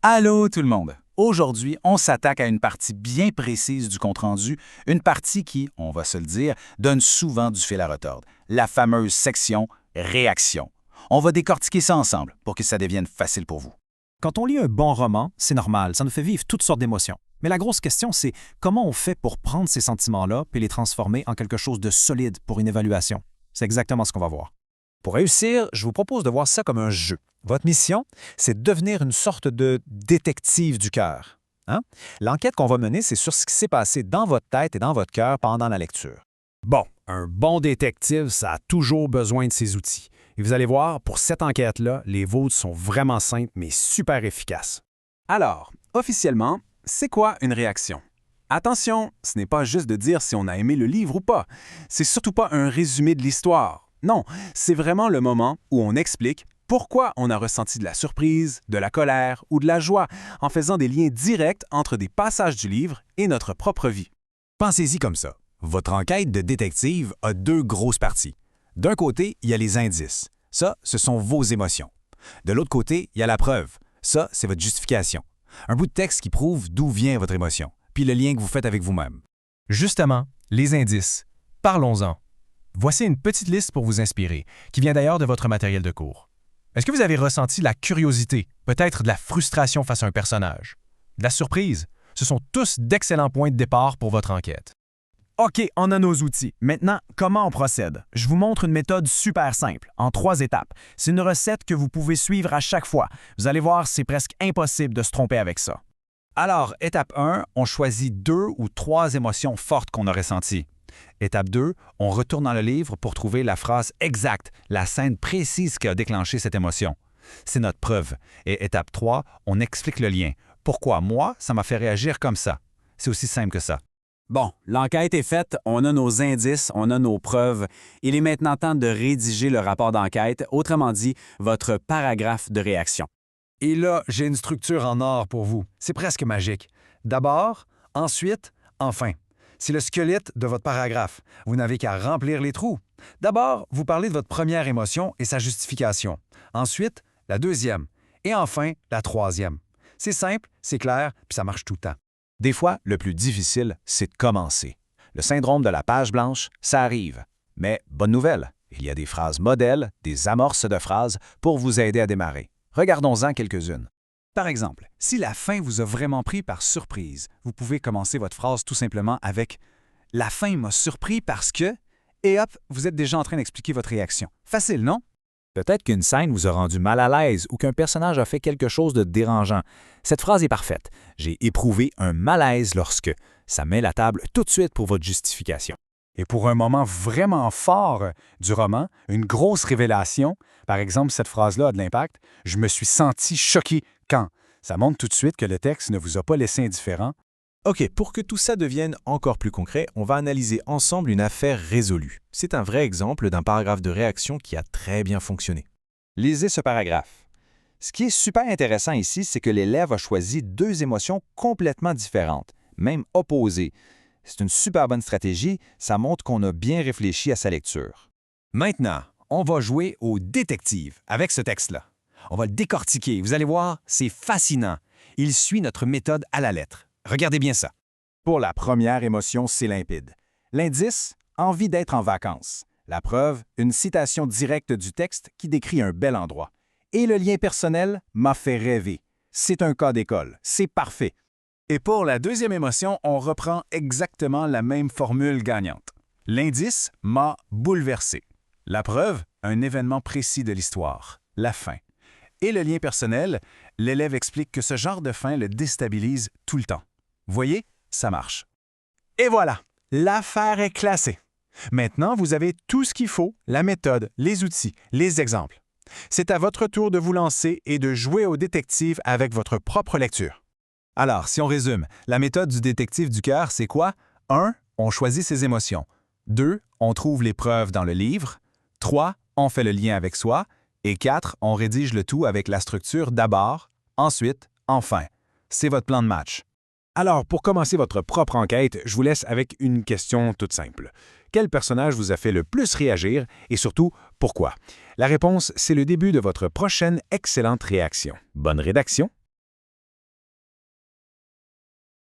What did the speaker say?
Allô tout le monde! Aujourd'hui, on s'attaque à une partie bien précise du compte-rendu, une partie qui, on va se le dire, donne souvent du fil à retordre, la fameuse section « Réaction ». On va décortiquer ça ensemble pour que ça devienne facile pour vous. Quand on lit un bon roman, c'est normal, ça nous fait vivre toutes sortes d'émotions. Mais la grosse question, c'est comment on fait pour prendre ces sentiments-là et les transformer en quelque chose de solide pour une évaluation? C'est exactement ce qu'on va voir. Pour réussir, je vous propose de voir ça comme un jeu. Votre mission, c'est de devenir une sorte de détective du cœur. L'enquête qu'on va mener, c'est sur ce qui s'est passé dans votre tête et dans votre cœur pendant la lecture. Bon, un bon détective, ça a toujours besoin de ses outils. Et vous allez voir, pour cette enquête-là, les vôtres sont vraiment simples mais super efficaces. Alors, officiellement, c'est quoi une réaction? Attention, ce n'est pas juste de dire si on a aimé le livre ou pas. C'est surtout pas un résumé de l'histoire. Non, c'est vraiment le moment où on explique pourquoi on a ressenti de la surprise, de la colère ou de la joie en faisant des liens directs entre des passages du livre et notre propre vie. Pensez-y comme ça. Votre enquête de détective a deux grosses parties. D'un côté, il y a les indices. Ça, ce sont vos émotions. De l'autre côté, il y a la preuve. Ça, c'est votre justification. Un bout de texte qui prouve d'où vient votre émotion, puis le lien que vous faites avec vous-même. Justement, les indices. Parlons-en. Voici une petite liste pour vous inspirer, qui vient d'ailleurs de votre matériel de cours. Est-ce que vous avez ressenti la curiosité, peut-être de la frustration face à un personnage? De la surprise? Ce sont tous d'excellents points de départ pour votre enquête. OK, on a nos outils. Maintenant, comment on procède? Je vous montre une méthode super simple, en 3 étapes. C'est une recette que vous pouvez suivre à chaque fois. Vous allez voir, c'est presque impossible de se tromper avec ça. Alors, étape 1, on choisit 2 ou 3 émotions fortes qu'on a ressenties. Étape 2, on retourne dans le livre pour trouver la phrase exacte, la scène précise qui a déclenché cette émotion. C'est notre preuve. Et étape 3, on explique le lien. Pourquoi moi, ça m'a fait réagir comme ça? C'est aussi simple que ça. Bon, l'enquête est faite, on a nos indices, on a nos preuves. Il est maintenant temps de rédiger le rapport d'enquête, autrement dit, votre paragraphe de réaction. Et là, j'ai une structure en or pour vous. C'est presque magique. D'abord, ensuite, enfin. C'est le squelette de votre paragraphe. Vous n'avez qu'à remplir les trous. D'abord, vous parlez de votre première émotion et sa justification. Ensuite, la deuxième. Et enfin, la troisième. C'est simple, c'est clair, puis ça marche tout le temps. Des fois, le plus difficile, c'est de commencer. Le syndrome de la page blanche, ça arrive. Mais bonne nouvelle, il y a des phrases modèles, des amorces de phrases pour vous aider à démarrer. Regardons-en quelques-unes. Par exemple, si la fin vous a vraiment pris par surprise, vous pouvez commencer votre phrase tout simplement avec « La fin m'a surpris parce que… » et hop, vous êtes déjà en train d'expliquer votre réaction. Facile, non? Peut-être qu'une scène vous a rendu mal à l'aise ou qu'un personnage a fait quelque chose de dérangeant. Cette phrase est parfaite. J'ai éprouvé un malaise lorsque… Ça met la table tout de suite pour votre justification. Et pour un moment vraiment fort du roman, une grosse révélation, par exemple, cette phrase-là a de l'impact, « Je me suis senti choqué quand… » Ça montre tout de suite que le texte ne vous a pas laissé indifférent. OK, pour que tout ça devienne encore plus concret, on va analyser ensemble une affaire résolue. C'est un vrai exemple d'un paragraphe de réaction qui a très bien fonctionné. Lisez ce paragraphe. Ce qui est super intéressant ici, c'est que l'élève a choisi 2 émotions complètement différentes, même opposées. C'est une super bonne stratégie, ça montre qu'on a bien réfléchi à sa lecture. Maintenant, on va jouer au détective avec ce texte-là. On va le décortiquer. Vous allez voir, c'est fascinant. Il suit notre méthode à la lettre. Regardez bien ça. Pour la première émotion, c'est limpide. L'indice, envie d'être en vacances. La preuve, une citation directe du texte qui décrit un bel endroit. Et le lien personnel m'a fait rêver. C'est un cas d'école. C'est parfait. Et pour la deuxième émotion, on reprend exactement la même formule gagnante. L'indice m'a bouleversé. La preuve, un événement précis de l'histoire, la fin. Et le lien personnel, l'élève explique que ce genre de fin le déstabilise tout le temps. Voyez, ça marche. Et voilà, l'affaire est classée. Maintenant, vous avez tout ce qu'il faut, la méthode, les outils, les exemples. C'est à votre tour de vous lancer et de jouer au détective avec votre propre lecture. Alors, si on résume, la méthode du détective du cœur, c'est quoi? 1. On choisit ses émotions. 2. On trouve les preuves dans le livre. 3. On fait le lien avec soi. Et 4. On rédige le tout avec la structure d'abord, ensuite, enfin. C'est votre plan de match. Alors, pour commencer votre propre enquête, je vous laisse avec une question toute simple. Quel personnage vous a fait le plus réagir et surtout, pourquoi? La réponse, c'est le début de votre prochaine excellente réaction. Bonne rédaction!